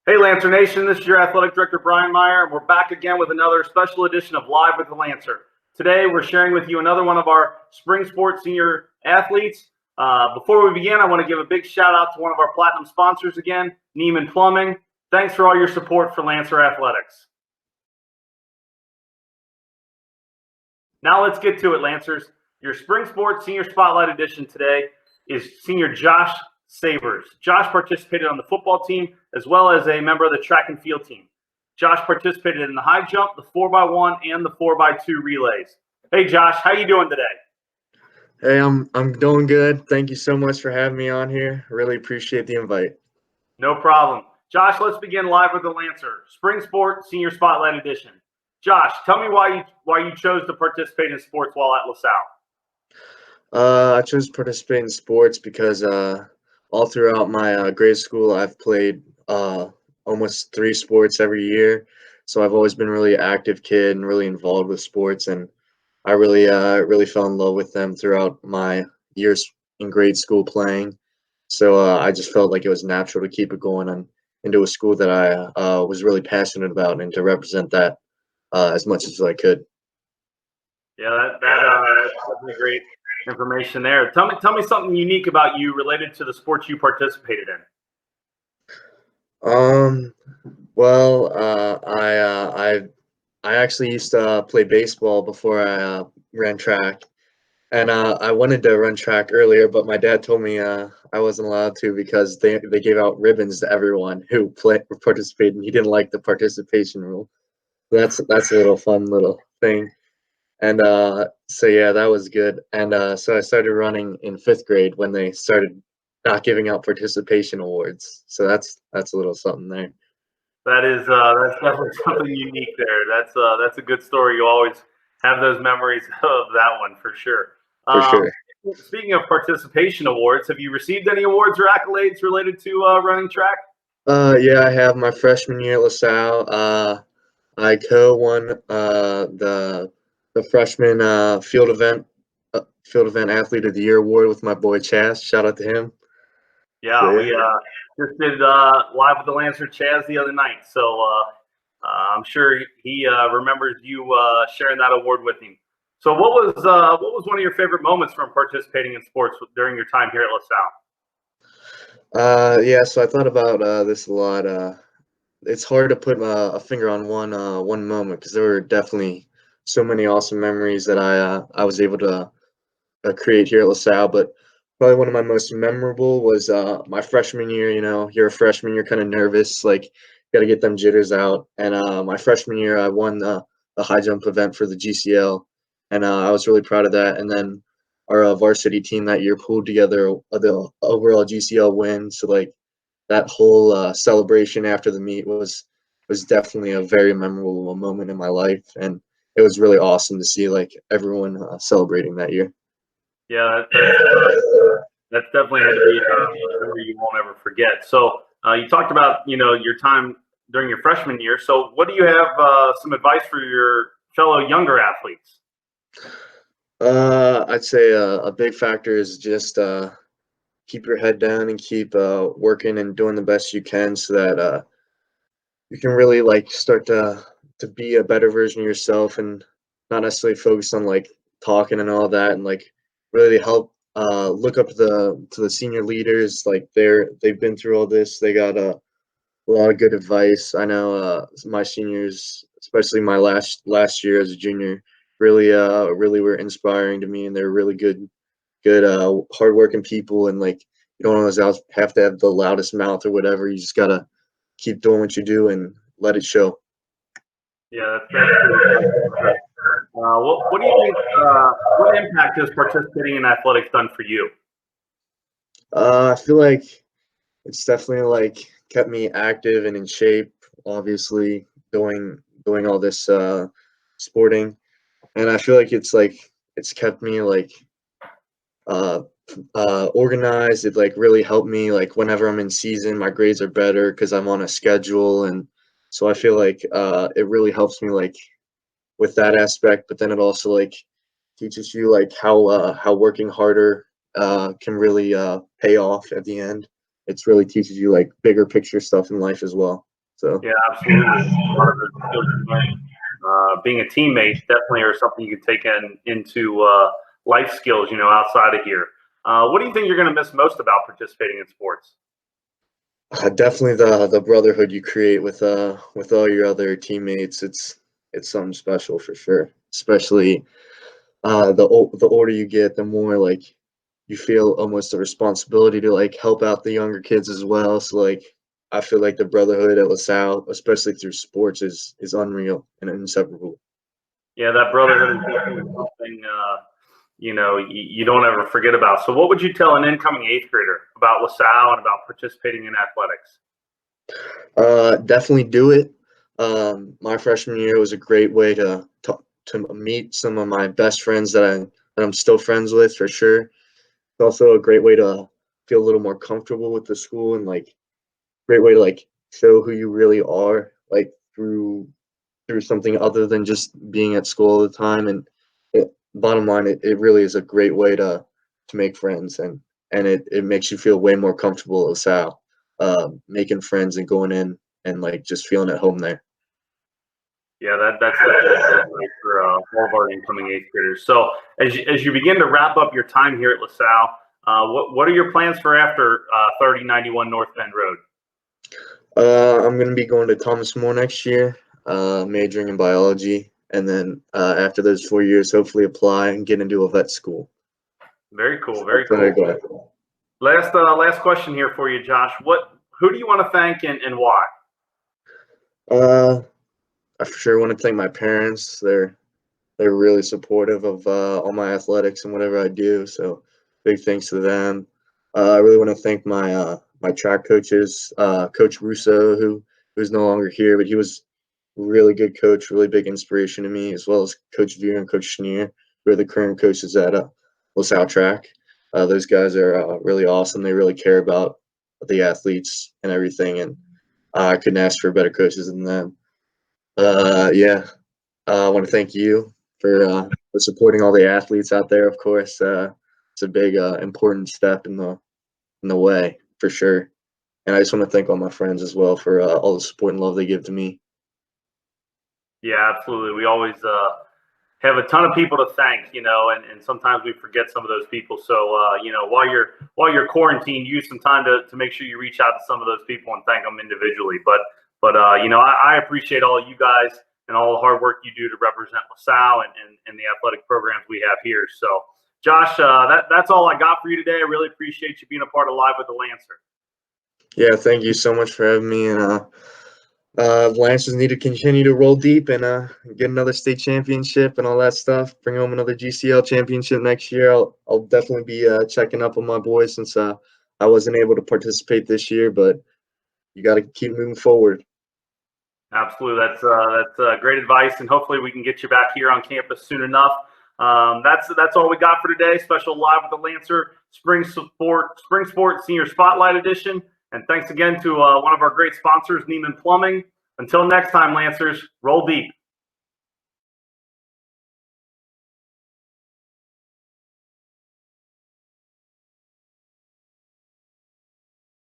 Hey, Lancer Nation, this is your athletic director, Brian Meyer, and we're back again with another special edition of Live with the Lancer. Today, we're sharing with you another one of our spring sports senior athletes. Before we begin, I want to give a big shout out to one of our platinum sponsors again, Neiman Plumbing. Thanks for all your support for Lancer Athletics. Now let's get to it, Lancers. Your spring sports senior spotlight edition today is senior Josh Sabers. Josh participated on the football team as well as a member of the track and field team. Josh participated in the high jump, the 4x1, and the 4x2 relays. Hey, Josh, how you doing today? Hey, I'm doing good. Thank you so much for having me on here. Really appreciate the invite. No problem. Josh, let's begin Live with the Lancer, Spring Sport Senior Spotlight Edition. Josh, tell me why you chose to participate in sports while at LaSalle. I chose to participate in sports because all throughout my grade school, I've played almost 3 sports every year. So I've always been a really active kid and really involved with sports, and I really fell in love with them throughout my years in grade school playing. So I just felt like it was natural to keep it going and into a school that I was really passionate about and to represent that as much as I could. Yeah, that's definitely great information there. Tell me something unique about you related to the sports you participated in. Um, well, I actually used to play baseball before I ran track, and I wanted to run track earlier, but my dad told me I wasn't allowed to because they gave out ribbons to everyone who participated, and he didn't like the participation rule. That's a little fun little thing. And so yeah, that was good. And so I started running in 5th grade when they started not giving out participation awards. So that's a little something there. That's definitely something unique there. That's a good story. You always have those memories of that one for sure. For sure. Speaking of participation awards, have you received any awards or accolades related to running track? Yeah, I have my freshman year at LaSalle. I co-won the freshman field event athlete of the year award with my boy Chaz. Shout out to him. Yeah, we just did Live with the Lancer Chaz the other night, so I'm sure he remembers you sharing that award with him. So what was one of your favorite moments from participating in sports during your time here at LaSalle? Yeah, so I thought about this a lot. It's hard to put a finger on one moment because there were definitely so many awesome memories that I was able to create here at LaSalle. But probably one of my most memorable was my freshman year. You know, you're a freshman, you're kind of nervous, like got to get them jitters out. And my freshman year, I won the high jump event for the GCL, and I was really proud of that. And then our varsity team that year pulled together the overall GCL win. So like that whole celebration after the meet was definitely a very memorable moment in my life, and it was really awesome to see like everyone celebrating that year. Yeah, that's definitely had to be a memory you won't ever forget. So you talked about your time during your freshman year. So what do you have some advice for your fellow younger athletes? I'd say a big factor is just keep your head down and keep working and doing the best you can so that you can really like start to be a better version of yourself and not necessarily focus on like talking and all that, and like really help look up to the senior leaders. Like they've been through all this. They got a lot of good advice. I know my seniors, especially my last year as a junior, really were inspiring to me, and they're really good hardworking people. And like you don't always have to have the loudest mouth or whatever. You just gotta keep doing what you do and let it show. Yeah, that's what do you think? What impact has participating in athletics done for you? I feel like it's definitely like kept me active and in shape. Obviously, doing all this sporting, and I feel like it's kept me like uh, organized. It like really helped me like whenever I'm in season, my grades are better because I'm on a schedule, and so I feel like it really helps me like with that aspect. But then it also like teaches you like how working harder can really pay off at the end. It's really teaches you like bigger picture stuff in life as well. So Yeah, absolutely. A lot of those skills you learn, being a teammate definitely are something you can take into life skills, outside of here. What do you think you're going to miss most about participating in sports? definitely the brotherhood you create with all your other teammates. It's something special for sure. Especially the older you get, the more like you feel almost a responsibility to like help out the younger kids as well. So like I feel like the brotherhood at LaSalle, especially through sports, is unreal and inseparable. Yeah, that brotherhood is definitely something you don't ever forget about. So, what would you tell an incoming eighth grader about LaSalle and about participating in athletics? Definitely do it. My freshman year was a great way to meet some of my best friends that I'm still friends with for sure. It's also a great way to feel a little more comfortable with the school and like great way to like show who you really are like through something other than just being at school all the time. And bottom line, it really is a great way to make friends and it makes you feel way more comfortable at LaSalle, making friends and going in and like just feeling at home there. Yeah, that's definitely great for all of our incoming eighth graders. So, as you begin to wrap up your time here at LaSalle, what are your plans for after 3091 North Bend Road? I'm gonna be going to Thomas More next year, majoring in biology, and then after those 4 years, hopefully apply and get into a vet school. Very cool, very That's what I cool. got. Last question here for you, Josh. Who do you want to thank and why? Uh, I for sure want to thank my parents. They're really supportive of all my athletics and whatever I do. So big thanks to them. I really want to thank my track coaches, Coach Russo, who's no longer here, but he was a really good coach, really big inspiration to me, as well as Coach Veer and Coach Schneer, who are the current coaches at LaSalle Track. Those guys are really awesome. They really care about the athletes and everything, and I couldn't ask for better coaches than them. Yeah, I want to thank you for supporting all the athletes out there. Of course, it's a big important step in the way for sure. And I just want to thank all my friends as well for all the support and love they give to me. Yeah, absolutely. We always have a ton of people to thank, and sometimes we forget some of those people. So, while you're quarantined, use some time to make sure you reach out to some of those people and thank them individually. But I appreciate all you guys and all the hard work you do to represent LaSalle and the athletic programs we have here. So, Josh, that's all I got for you today. I really appreciate you being a part of Live with the Lancer. Yeah, thank you so much for having me. And Lancers need to continue to roll deep and get another state championship and all that stuff. Bring home another GCL championship next year. I'll definitely be checking up on my boys since I wasn't able to participate this year, but you got to keep moving forward. Absolutely, that's great advice, and hopefully we can get you back here on campus soon enough. That's all we got for today. Special Live with the Lancer Spring Sport Senior Spotlight Edition, and thanks again to one of our great sponsors, Neiman Plumbing. Until next time, Lancers, roll deep.